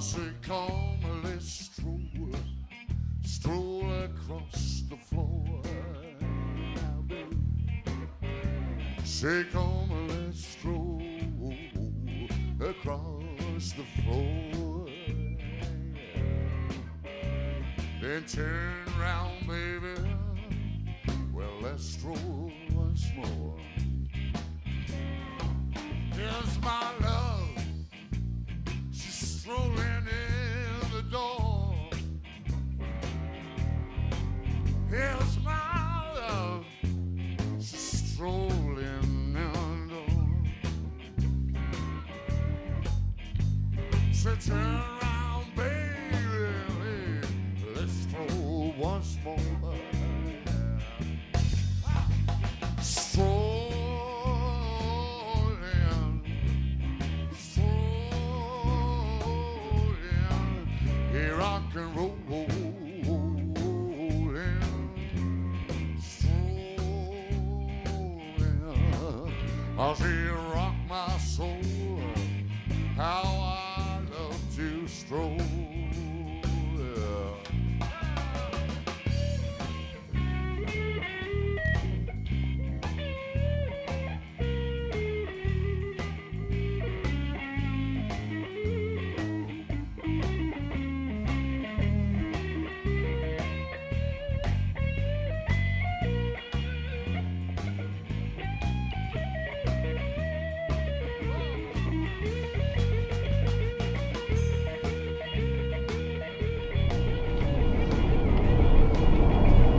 say, come, let's stroll across the floor. Say, come, let's stroll across the floor. Then turn round, baby. Well, let's stroll once more. Here's my love. She's strolling in the door. Here's my love. She's strolling in the door. So turn around, baby. Let's stroll once more. Strolling, here rock and roll. I'll see you rock my soul. How I love to stroll.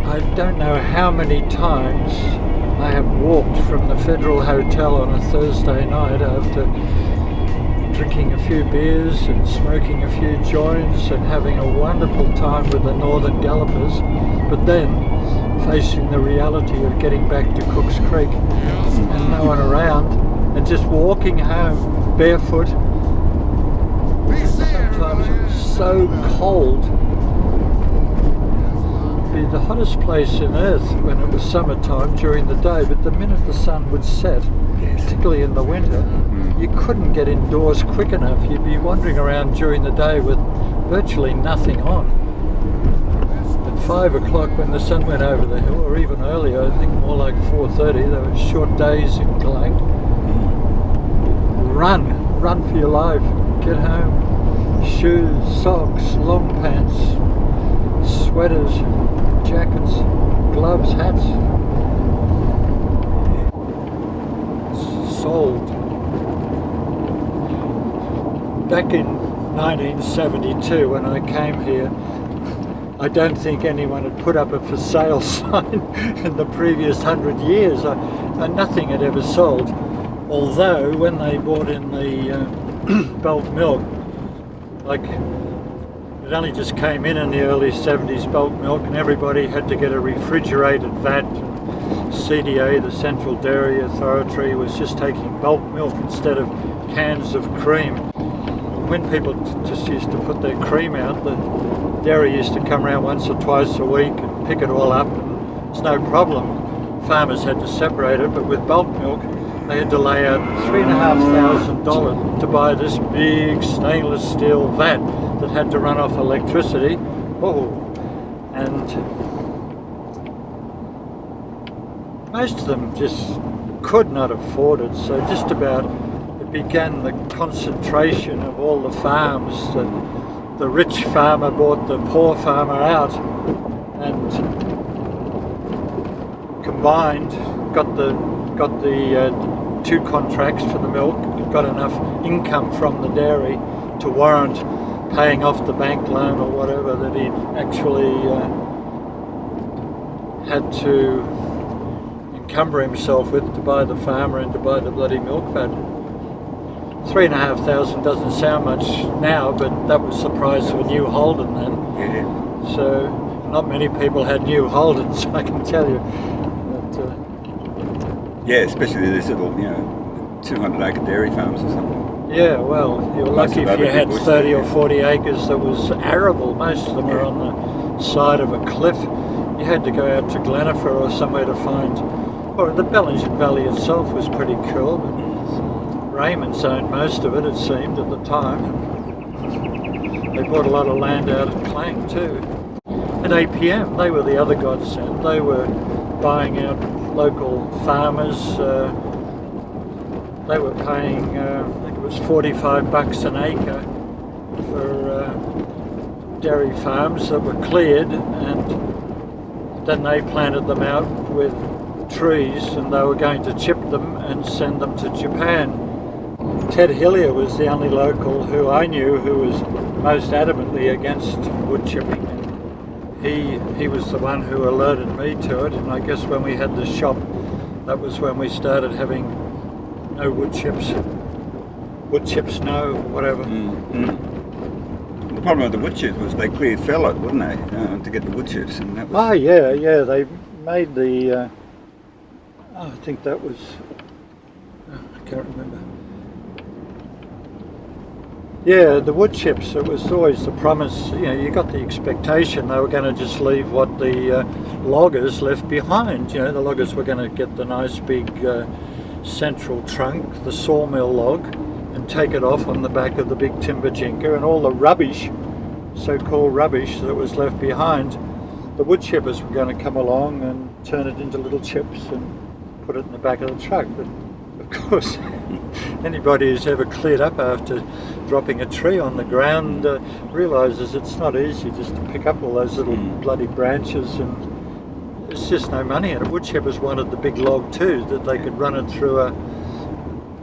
I don't know how many times I have walked from the Federal Hotel on a Thursday night after drinking a few beers and smoking a few joints and having a wonderful time with the Northern Gallopers, but then facing the reality of getting back to Cook's Creek and no one around and just walking home barefoot. Sometimes it was so cold. Be the hottest place on earth when it was summertime during the day, but the minute the sun would set, particularly in the winter, you couldn't get indoors quick enough. You'd be wandering around during the day with virtually nothing on. At 5 o'clock when the sun went over the hill, or even earlier, I think more like 4:30, there were short days in Kalang. Run for your life, get home. Shoes, socks, long pants, sweaters, jackets, gloves, hats. Sold. Back in 1972 when I came here, I don't think anyone had put up a for sale sign in the previous 100 years. Nothing had ever sold. Although when they brought in the bulk milk, like it only just came in the early 70s, bulk milk, and everybody had to get a refrigerated vat. CDA, the Central Dairy Authority, was just taking bulk milk instead of cans of cream. When people just used to put their cream out, the dairy used to come around once or twice a week and pick it all up, and it's no problem. Farmers had to separate it, but with bulk milk, they had to lay out $3,500 to buy this big stainless steel vat that had to run off electricity. And most of them just could not afford it, so just about it began the concentration of all the farms. That the rich farmer bought the poor farmer out, and combined got the two contracts for the milk, got enough income from the dairy to warrant paying off the bank loan or whatever that he'd actually had to encumber himself with to buy the farmer and to buy the bloody milk vat. $3,500 doesn't sound much now, but that was the price of a new Holden then. Yeah. So not many people had new Holdens, I can tell you. Yeah, especially these little, 200-acre dairy farms or something. Yeah, well, you were lucky if you had 30 or 40 acres that was arable. Most of them were on the side of a cliff. You had to go out to Glenifer or somewhere to find, or the Bellingen Valley itself was pretty cool, but Raymond's owned most of it, it seemed, at the time. They bought a lot of land out at Kalang too. At APM, they were the other godsend. They were buying out local farmers. They were paying, I think it was $45 an acre for dairy farms that were cleared, and then they planted them out with trees, and they were going to chip them and send them to Japan. Ted Hillier was the only local who I knew who was most adamantly against wood chipping. He was the one who alerted me to it, and I guess when we had the shop, that was when we started having no wood chips, no whatever. The problem with the wood chips was they cleared fellow, wouldn't they, to get the wood chips, and that was... Oh yeah, they made the, I think that was, I can't remember. Yeah, the wood chips, it was always the promise, you got the expectation they were going to just leave what the loggers left behind. The loggers were going to get the nice big central trunk, the sawmill log, and take it off on the back of the big timber jinker, and all the rubbish, so-called rubbish that was left behind, the wood chippers were going to come along and turn it into little chips and put it in the back of the truck. But of course, anybody who's ever cleared up after dropping a tree on the ground realises it's not easy just to pick up all those little bloody branches, and there's just no money in it. Wood chippers wanted the big log too, that they could run it through a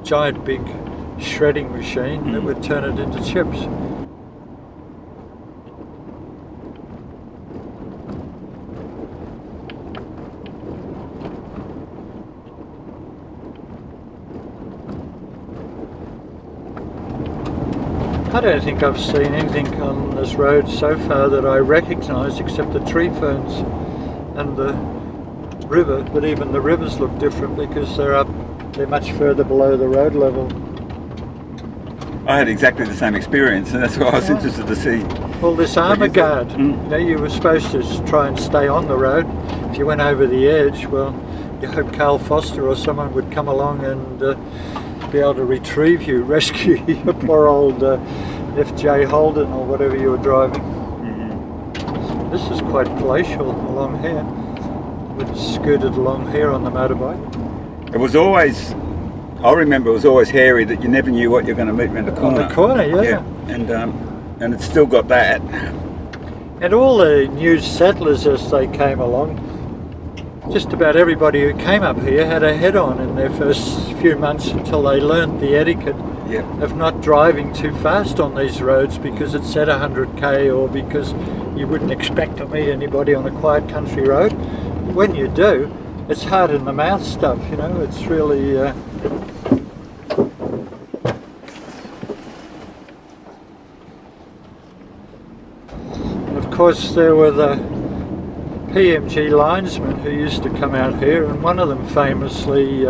giant big shredding machine that would turn it into chips. I don't think I've seen anything on this road so far that I recognise except the tree ferns and the river, but even the rivers look different because they're much further below the road level. I had exactly the same experience, and that's why I was interested to see. Well, this armour guard, you were supposed to try and stay on the road. If you went over the edge, well, you hope Carl Foster or someone would come along and be able to retrieve you, rescue your poor old FJ Holden or whatever you were driving. This is quite glacial along here. We just scooted along here on the motorbike. It was always, I remember it was always hairy, that you never knew what you're going to meet around the corner. On the corner, yeah. And it's still got that. And all the new settlers as they came along, just about everybody who came up here had a head-on in their first few months until they learnt the etiquette of not driving too fast on these roads because it said 100k, or because you wouldn't expect to meet anybody on a quiet country road. When you do, it's hard in the mouth stuff, it's really... And of course there were the PMG linesmen who used to come out here, and one of them famously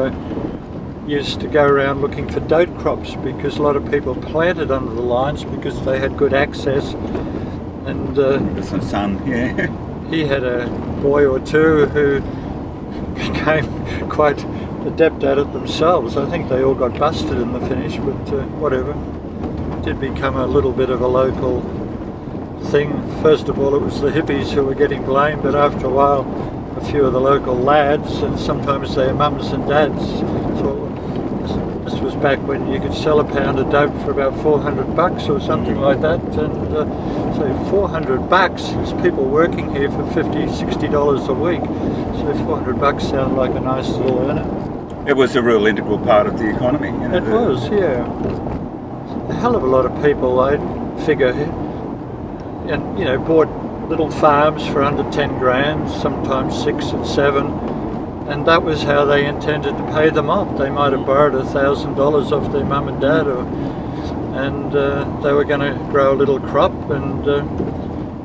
used to go around looking for dote crops because a lot of people planted under the lines because they had good access. And there's a son, he had a boy or two who became quite adept at it themselves. I think they all got busted in the finish, but whatever. It did become a little bit of a local thing. First of all, it was the hippies who were getting blamed, but after a while a few of the local lads, and sometimes their mums and dads, thought, this was back when you could sell a pound of dope for about $400 or something like that, and so $400, there's people working here for $50, $60 a week, so $400 sounded like a nice little earner. It was a real integral part of the economy. It was, yeah. A hell of a lot of people, I figure, and bought little farms for under 10 grand, sometimes 6 and 7, and that was how they intended to pay them off. They might have borrowed $1,000 off their mum and dad, and they were going to grow a little crop and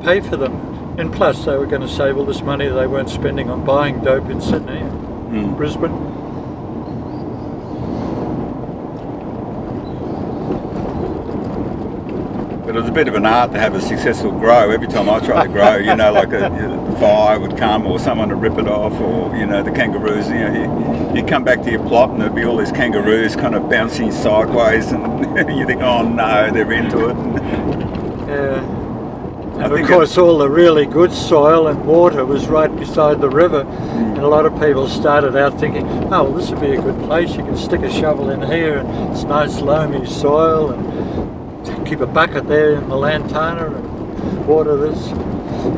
pay for them. And plus they were going to save all this money they weren't spending on buying dope in Sydney and Brisbane. But it was a bit of an art to have a successful grow. Every time I tried to grow, like a fire would come, or someone to rip it off, or the kangaroos. You come back to your plot and there'd be all these kangaroos kind of bouncing sideways, and you think, oh no, they're into it. And of course all the really good soil and water was right beside the river, and a lot of people started out thinking, oh well, this would be a good place, you can stick a shovel in here and it's nice loamy soil, and keep a bucket there in the lantana and water this.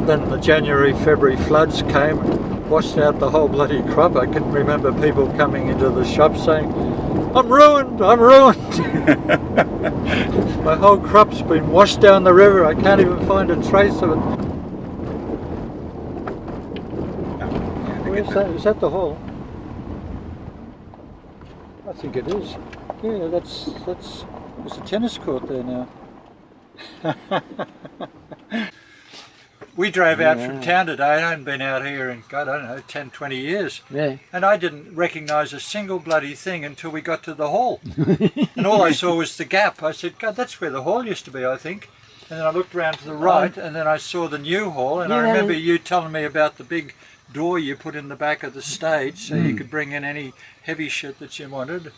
Then the January, February floods came and washed out the whole bloody crop. I can remember people coming into the shop saying, I'm ruined, I'm ruined. My whole crop's been washed down the river, I can't even find a trace of it. Where's that? Is that the hall? I think it is. Yeah, that's there's a tennis court there now. We drove out from town today. I hadn't been out here in, God, I don't know, 10, 20 years. Yeah. And I didn't recognise a single bloody thing until we got to the hall. And all I saw was the gap. I said, God, that's where the hall used to be, I think. And then I looked round to the right, and then I saw the new hall. And I remember you telling me about the big door you put in the back of the stage so you could bring in any heavy shit that you wanted.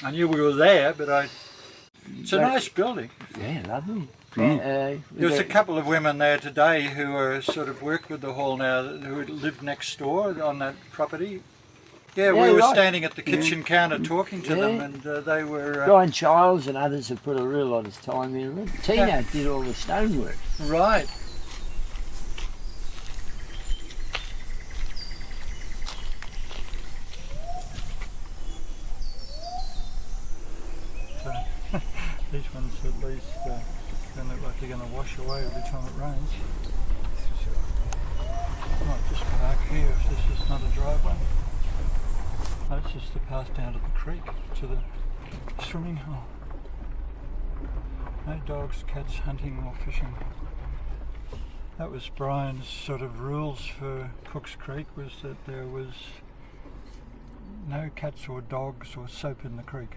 I knew we were there, but it's a nice building. Yeah, lovely. There was a couple of women there today who are sort of work with the hall now, who live next door on that property. Yeah, we were standing at the kitchen counter talking to them, and they were... Brian Childs and others have put a real lot of time in. Tina did all the stonework. Right. These ones at least don't look like they're going to wash away every time it rains. Might just park here if this is not a driveway. That's just the path down to the creek, to the swimming hole. No dogs, cats, hunting or fishing. That was Brian's sort of rules for Cook's Creek, was that there was no cats or dogs or soap in the creek.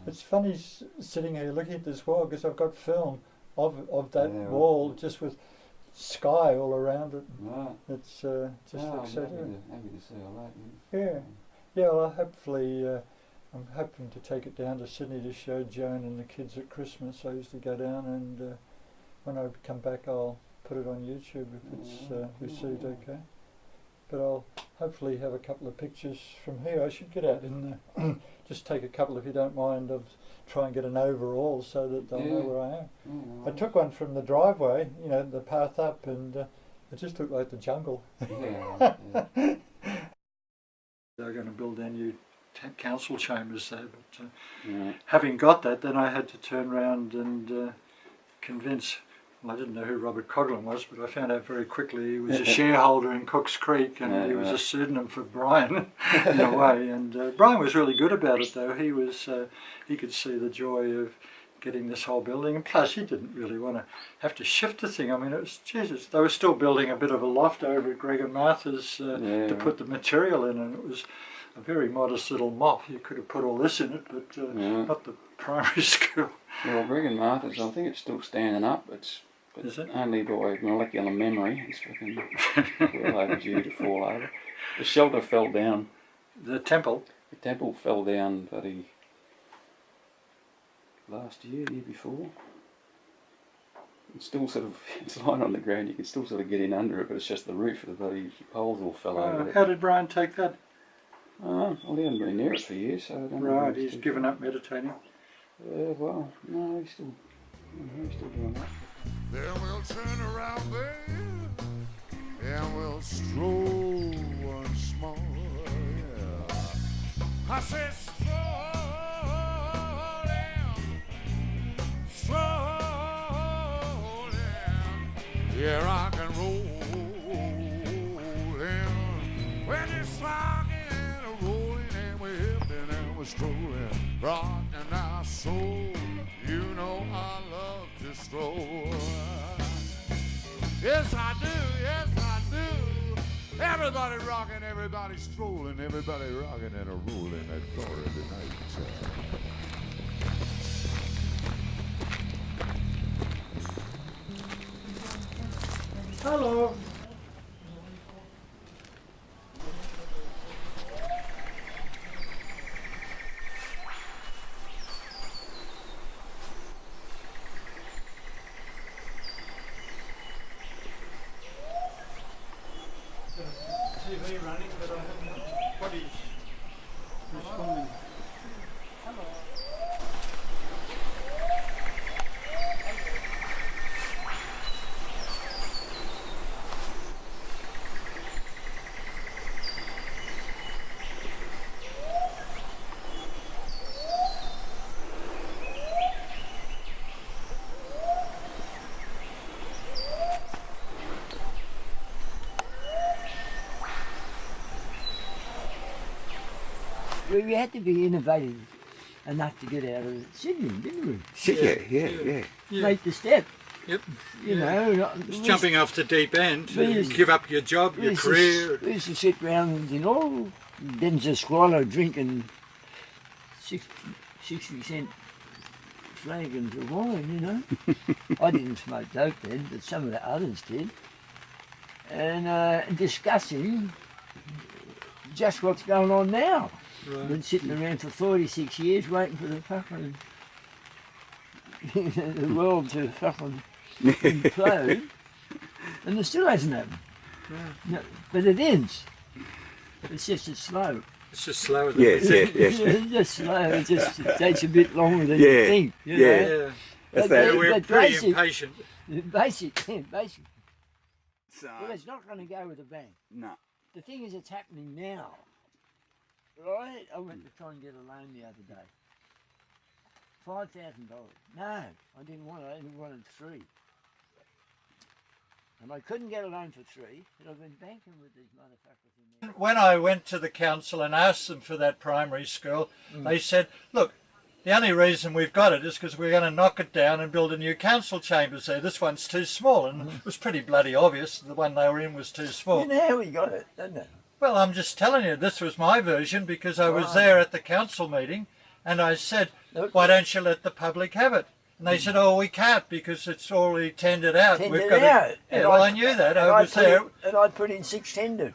It's funny sitting here looking at this wall because I've got film of that wall just with sky all around it. Right. It's just looks so good. Happy to see all that. Yeah. Well, hopefully I'm hoping to take it down to Sydney to show Joan and the kids at Christmas. I used to go down, and when I come back I'll put it on YouTube if it's received okay. But I'll hopefully have a couple of pictures from here. I should get out in just take a couple if you don't mind, of try and get an overall so that they'll know where I am. I took one from the driveway, you know, the path up, and it just looked like the jungle. They're going to build their new council chambers there, but having got that, then I had to turn around and convince. Well, I didn't know who Robert Coughlin was, but I found out very quickly he was a shareholder in Cook's Creek, and he was a pseudonym for Brian in a way. And Brian was really good about it, though. He was he could see the joy of getting this whole building, and plus he didn't really want to have to shift the thing. I mean, it was Jesus. They were still building a bit of a loft over at Greg and Martha's to put the material in, and it was a very modest little mop. You could have put all this in it, but not the primary school. Well, Greg and Martha's, I think it's still standing up. It's only by molecular memory. It's fucking well overdue to fall over. The shelter fell down. The temple? The temple fell down bloody last year before. It's still sort of, it's lying on the ground, you can still sort of get in under it, but it's just the roof of the bloody poles all fell over. How did Brian take that? Well, he hasn't been near it for years, so I don't know. Right, he's given up meditating. Well, no, he's still doing that. Then we'll turn around there and we'll stroll once more. Yeah. I said stroll down, yeah, rock and roll. When it's rocking and rolling and we're hipping and we're strolling, rocking our soul. You know I love to stroll. Yes, I do. Yes, I do. Everybody rocking, everybody strolling, everybody rocking and a rolling that Florida tonight. Hello. TV running, but I haven't. What is responding? We had to be innovative enough to get out of Sydney, didn't we? Yeah. Make the step. Yep. You know, It's jumping off the deep end. we used- Give up your job, your career. We used to sit round, you know, then just swallow, drinking 60-cent flagons of wine, you know. I didn't smoke dope then, but some of the others did. And discussing just what's going on now. Right. Been sitting around for 46 years waiting for the fucking the world to fucking implode, and it still hasn't happened. Right. No, but it is. It's just it's slow. It's just slower than Yes, we think. It's just slow. It takes a bit longer than you think. You know? Yeah. Yeah. That's But that. they- We're but pretty basic- impatient. Basic. So, Well, it's not going to go with a bang. no. The thing is, it's happening now. Right? I went to try and get a loan the other day. $5,000. No, I didn't want it. I only wanted 3. And I couldn't get a loan for 3, but I've been banking with these motherfuckers in there. When I went to the council and asked them for that primary school, they said, look, the only reason we've got it is because we're going to knock it down and build a new council chambers there. This one's too small. And it was pretty bloody obvious the one they were in was too small. You know how we got it, don't you? Well, I'm just telling you, this was my version because I was there at the council meeting and I said, why don't you let the public have it? And they said, oh, we can't because it's already tendered out. Tendered got out. Yeah, And well, I- I knew that. And I was there. And I put in 6 tenders.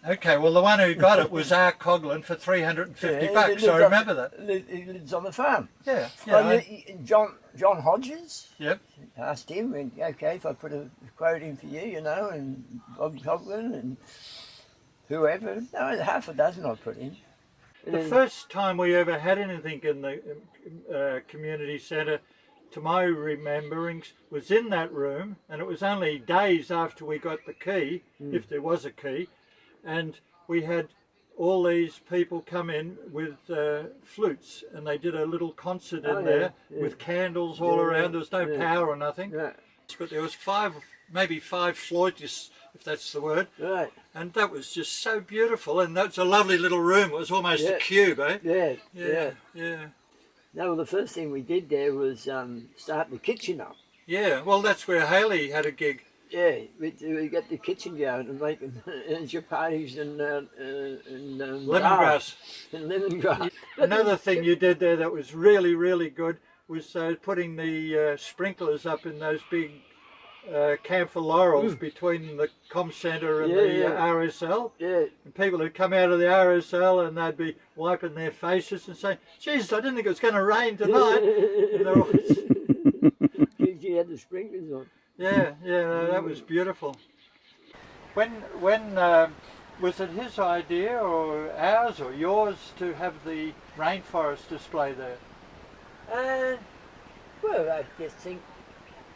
Okay, well, the one who got it was R. Coughlin for $350. He I remember that. He lives on the farm. Yeah, Oh, yeah. John Hodges, Yep. asked him, and okay, if I put a quote in for you, you know, and Bob Coughlin and whoever, no, half a dozen I put in. The first time we ever had anything in the community centre, to my rememberings, was in that room, and it was only days after we got the key, if there was a key, and we had all these people come in with flutes, and they did a little concert in there with candles all around. There was no power or nothing, but there was maybe five flautists, if that's the word. Right. And that was just so beautiful, and that's a lovely little room. It was almost a cube, eh? Yeah. No, well, the first thing we did there was start the kitchen up. Yeah, well, that's where Haley had a gig. Yeah, we got the kitchen going and making chapatis and Lemongrass. and lemongrass. Another thing you did there that was really, really good was putting the sprinklers up in those big camphor laurels between the comm centre and the RSL. Yeah. And people would come out of the RSL and they'd be wiping their faces and saying, "Jesus, I didn't think it was going to rain tonight." And they're all, You had the sprinklers on. yeah, that was beautiful. When was it his idea or ours or yours to have the rainforest display there? Well, I just think.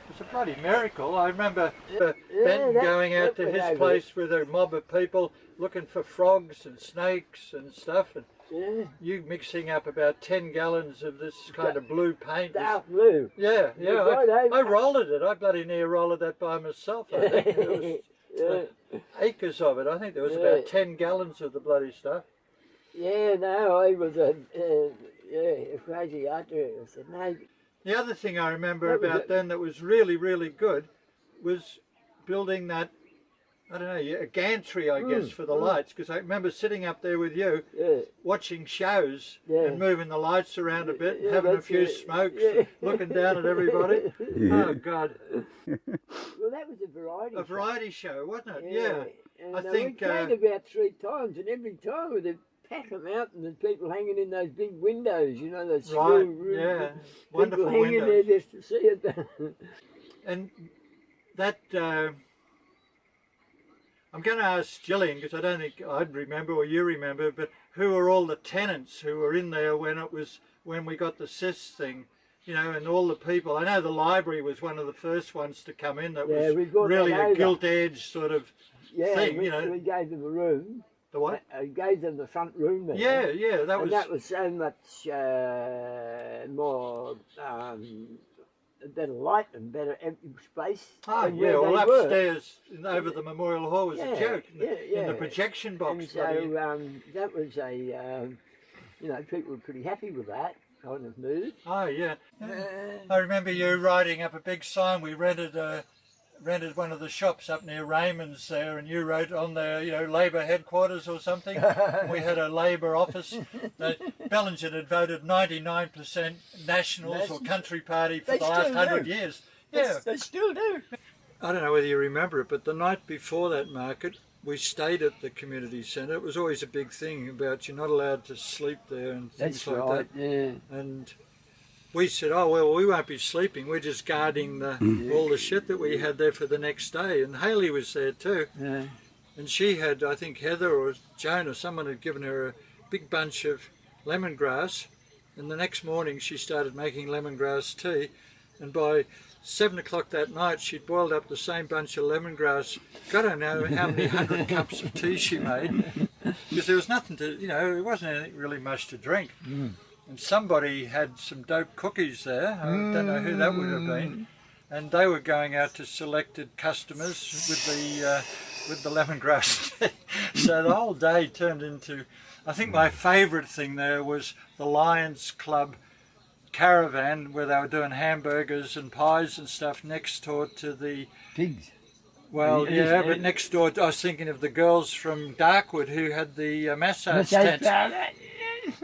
It was a bloody miracle. I remember Yeah, Benton that- going out to that his was place with a mob of people looking for frogs and snakes and stuff, and Yeah. you mixing up about 10 gallons of this kind of blue paint. Dark blue. Yeah, You're right, I rolled it. I bloody near rolled that by myself. I think there was acres of it. I think there was about 10 gallons of the bloody stuff. Yeah, no, I was a crazy after it. I said, no. The other thing I remember That was about then that was really, really good was building that, I don't know, a gantry, I guess, for the lights, because I remember sitting up there with you, watching shows and moving the lights around a bit, having a few smokes, looking down at everybody. Oh, God. Well, that was a variety show. A variety show, wasn't it? Yeah. And I think we played about 3 times, and every time they'd pack them out, and the people hanging in those big windows, you know, those school rooms. Wonderful people hanging windows. there just to see it. And that, I'm going to ask Gillian, because I don't think I'd remember or you remember, but who were all the tenants who were in there when we got the CIS thing, you know, and all the people. I know the library was one of the first ones to come in that was really a gilt-edged sort of thing, you know. We gave them a room. The what? We gave them the front room there. Yeah, that was so much more better light and better empty space. Oh, yeah, well, upstairs over the Memorial Hall was a joke in the projection box. And so that was a, you know, people were pretty happy with that kind of mood. Oh, yeah. I remember you writing up a big sign. We rented one of the shops up near Raymond's there, and you wrote on there, you know, Labor headquarters or something. We had a Labor office. Bellinger had voted 99% Nationals or Country Party for the last 100 years. Yeah, they still do. I don't know whether you remember it, but the night before that market, we stayed at the community centre. It was always a big thing about you're not allowed to sleep there and things like that. Yeah. And we said, oh, well, we won't be sleeping. We're just guarding all the shit that we had there for the next day. And Hayley was there too. Yeah. And she had, I think Heather or Joan or someone had given her a big bunch of lemongrass. And the next morning she started making lemongrass tea. And by 7 o'clock that night, she'd boiled up the same bunch of lemongrass. God, I don't know how many 100 cups of tea she made. Because there was nothing to, you know, there wasn't really much to drink. And somebody had some dope cookies there. I don't know who that would have been. And they were going out to selected customers with the lemongrass tea. So the whole day turned into, I think my favourite thing there was the Lions Club caravan where they were doing hamburgers and pies and stuff next door to the pigs. Well, yeah, but next door, I was thinking of the girls from Darkwood who had the massage tent.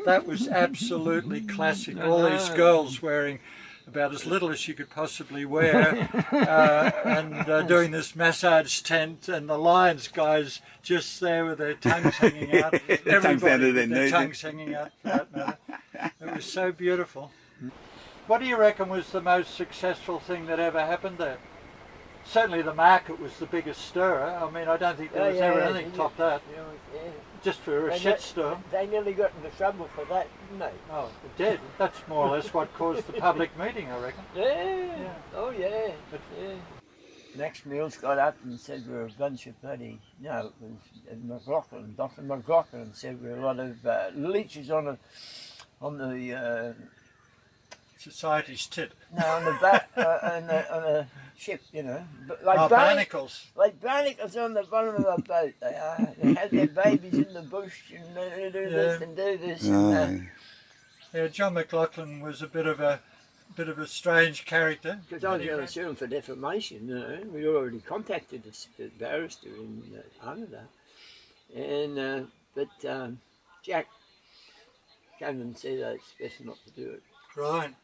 That was absolutely classic. All these girls wearing about as little as you could possibly wear and doing this massage tent, and the Lions guys just there with their tongues hanging out. Everybody with their tongues hanging out, for that matter. It was so beautiful. What do you reckon was the most successful thing that ever happened there? Certainly the market was the biggest stirrer. I mean, I don't think there was ever anything top that. Just for a shitstorm. They nearly got into trouble for that, didn't they? Oh, they did. That's more or less what caused the public meeting, I reckon. Yeah. Oh, yeah. Max Mills got up and said we're a bunch of bloody, no, it was McLaughlin, Dr. McLaughlin said we're a lot of leeches on the Society's tit. No, on the back, on a ship, you know. Like barnacles. Like barnacles on the bottom of the boat. They are. They have their babies in the bush and they do this and do this. Yeah, John McLaughlin was a bit of a strange character. Because I was going to sue him for defamation, you know. We already contacted the barrister in Canada. And, but Jack came and said it's best not to do it. Right.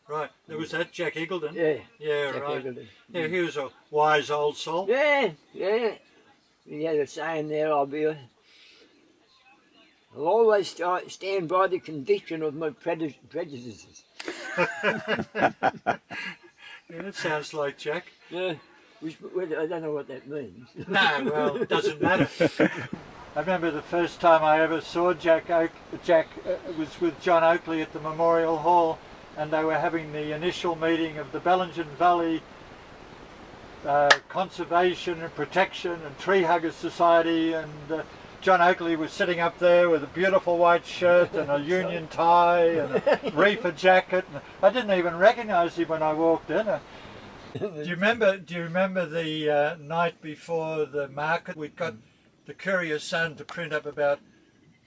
There was that Jack Eagleton. Yeah, right. Eagleton. Yeah, he was a wise old soul. Yeah. He had a saying there, I'll always stand by the conviction of my prejudices. That sounds like Jack. Yeah, I don't know what that means. No, well, it doesn't matter. I remember the first time I ever saw Jack was with John Oakley at the Memorial Hall, and they were having the initial meeting of the Kalang Valley Conservation and Protection and Tree Huggers Society, and John Oakley was sitting up there with a beautiful white shirt and a union tie and a reefer jacket. And I didn't even recognise him when I walked in. Do you remember the night before the market? We'd got the Courier Sun to print up about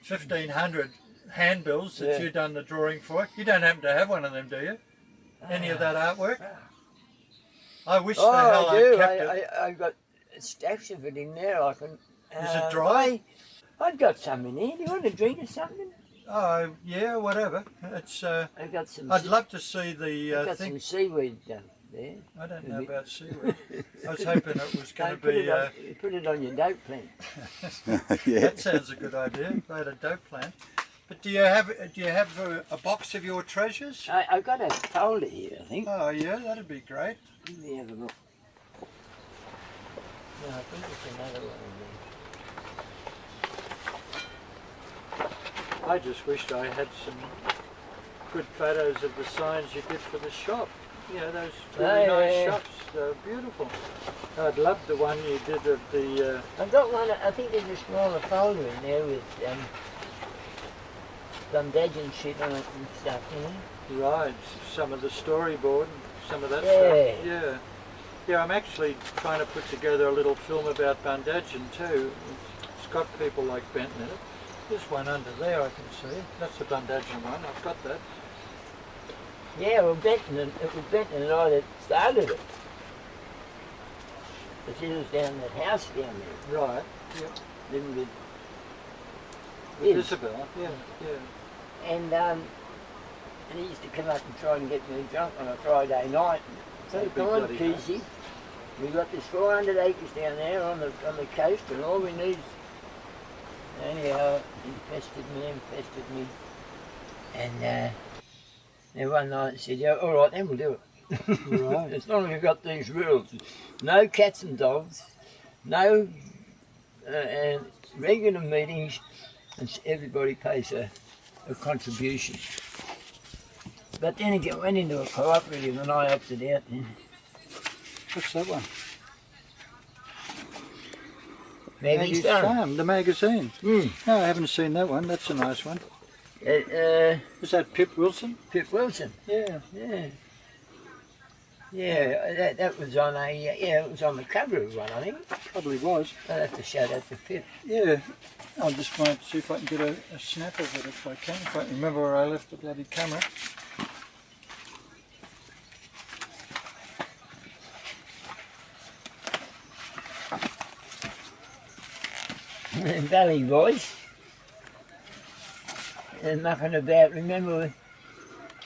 1,500 handbills that you'd done the drawing for. You don't happen to have one of them, do you? Any of that artwork? I wish Oh, the hell I do. kept it. I've got stacks of it in there. I can. Is it dry? I've got some in here. Do you want a drink or something? Oh, yeah, whatever. It's. I've got some. I'd love to see the I've got thing. some seaweed there. I don't know about seaweed. I was hoping it was going to Put be. put it on your dope plant. Yeah. That sounds a good idea. Made a dope plant. But do you have a box of your treasures? I've got a folder here, I think. Oh yeah, that'd be great. Let me have a look. No, I think there's another one in there. I just wished I had some good photos of the signs you did for the shop. You know, those really nice shops. They're beautiful. I'd love the one you did of the... I've got one, I think there's a smaller folder in there with some legend shit on it and stuff, you know? Right, some of the storyboard, and some of that Yeah. stuff. Yeah. Yeah, I'm actually trying to put together a little film about Bundadjan too. It's got people like Benton in it. There's one under there I can see. That's the Bundadjan one, I've got that. Yeah, well, it was Benton and I that started it. But he was down that house down there, Right, yeah. living with With Liz. Isabel, yeah, yeah. And he used to come up and try and get me drunk on a Friday night. So That'd be come on, bloody Keysy. We got this 400 acres down there on the coast, and all we need. Anyhow, he pestered me, and then one night he said, "Yeah, all right, then we'll do it. Right. As long as we've got these rules, no cats and dogs, no regular meetings, and everybody pays a contribution." But then it went into a cooperative and I opted out then. What's that one? Maggie's Farm. Farm, the magazine. Mm. No, I haven't seen that one. That's a nice one. Is that Pip Wilson? Pip Wilson. Yeah. Yeah. Yeah, that was on it was on the cover of one, I think. Probably was. I'll have to show that to Pip. Yeah. I just might see if I can get a snap of it if I can. If I can remember where I left the bloody camera. Valley Boys. And mucking about, remember,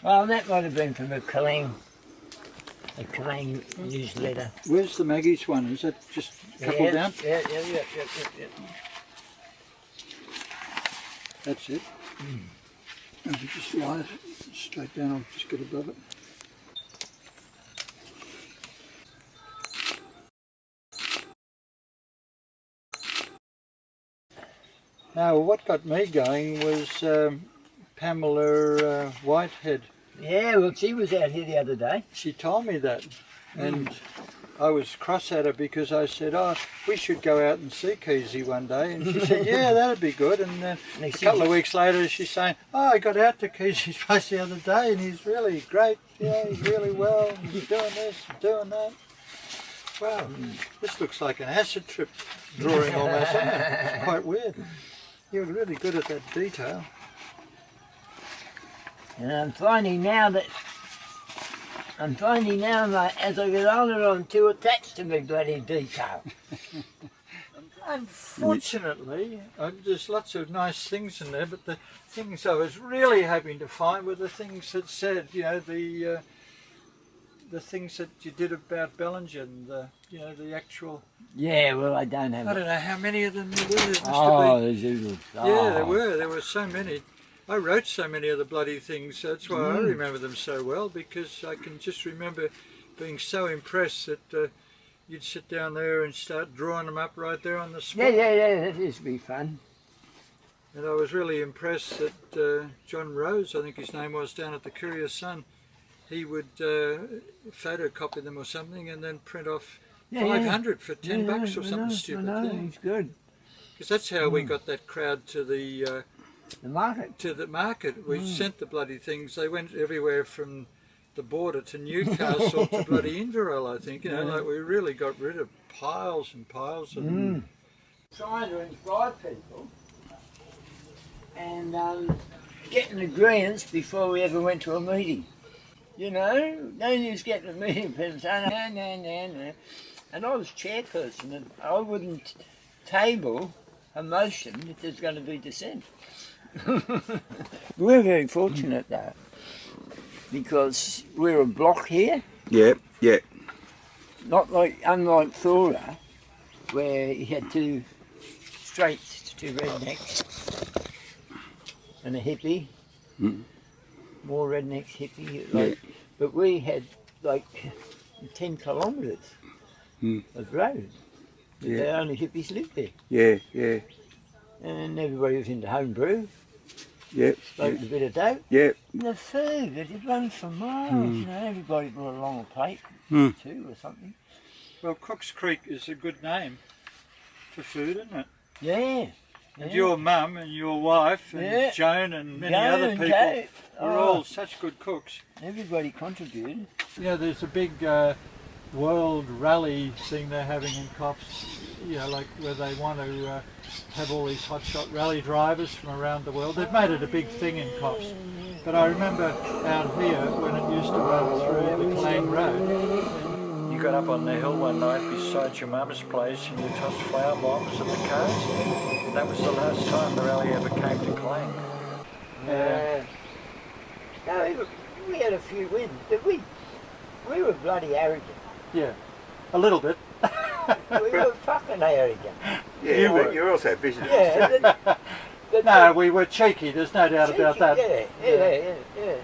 well, that might have been from a Kalang newsletter. Where's the Maggie's one? Is that just a couple down? Yeah. That's it. Let me just lie it straight down. I'll just get above it. Now, what got me going was Pamela Whitehead. Yeah, well, she was out here the other day. She told me that, and I was cross at her because I said, "Oh, we should go out and see Keysy one day." And she said, "Yeah, that'd be good." And then a couple of weeks later, she's saying, "Oh, I got out to Keysy's place the other day, and he's really great. Yeah, he's really well. He's doing this, doing that." Wow, this looks like an acid trip drawing almost. Isn't it? It's quite weird. You're really good at that detail. And I'm finding now that as I get older, I'm too attached to my bloody detail. Unfortunately, there's lots of nice things in there, but the things I was really hoping to find were the things that said, you know, the things that you did about Bellinger, and the actual. Yeah, well, I don't have. I don't know how many of them there were. There must have there's been. Yeah, there were. There were so many. I wrote so many of the bloody things. That's why I remember them so well, because I can just remember being so impressed that you'd sit down there and start drawing them up right there on the spot. Yeah, that used to be fun. And I was really impressed that John Rose, I think his name was, down at the Courier Sun, he would photocopy them or something and then print off 500 for $10 or something stupid. No, he's good. Because that's how we got that crowd to the market. To the market. We sent the bloody things. They went everywhere from the border to Newcastle to bloody Inverell, I think. You know, like we really got rid of piles and piles of them. Trying to inspire people and getting agreements before we ever went to a meeting. You know, don't just get the meeting and say, no. And I was chairperson, and I wouldn't table a motion if there's going to be dissent. We're very fortunate though, because we're a block here. Yeah, yeah. Not like, unlike Thora, where he had two rednecks and a hippie. Mm. More rednecks, hippie. Like, Yeah. But we had like 10 kilometres of road. Yeah. The only hippies lived there. Yeah, yeah. And everybody was into homebrew. Yeah. Smoked a bit of dope. Yeah. And the food, it runs for miles. You know, everybody brought along a plate, two or something. Well, Cook's Creek is a good name for food, isn't it? Yeah. And your mum and your wife and Joan and many Joan other and people Kate. were all such good cooks. Everybody contributed. You know, there's a big world rally thing they're having in Coffs, you know, like where they want to have all these hotshot rally drivers from around the world. They've made it a big thing in Coffs. But I remember out here when it used to run through the Kalang Road, you got up on the hill one night beside your mum's place and you tossed flower bombs at the cars. That was the last time the rally ever came to Kalang. No, we had a few wins, but we were bloody arrogant. Yeah, a little bit. We were fucking arrogant. Yeah, but you're also visionaries. Yeah. No, we were cheeky, there's no doubt about that. Yeah.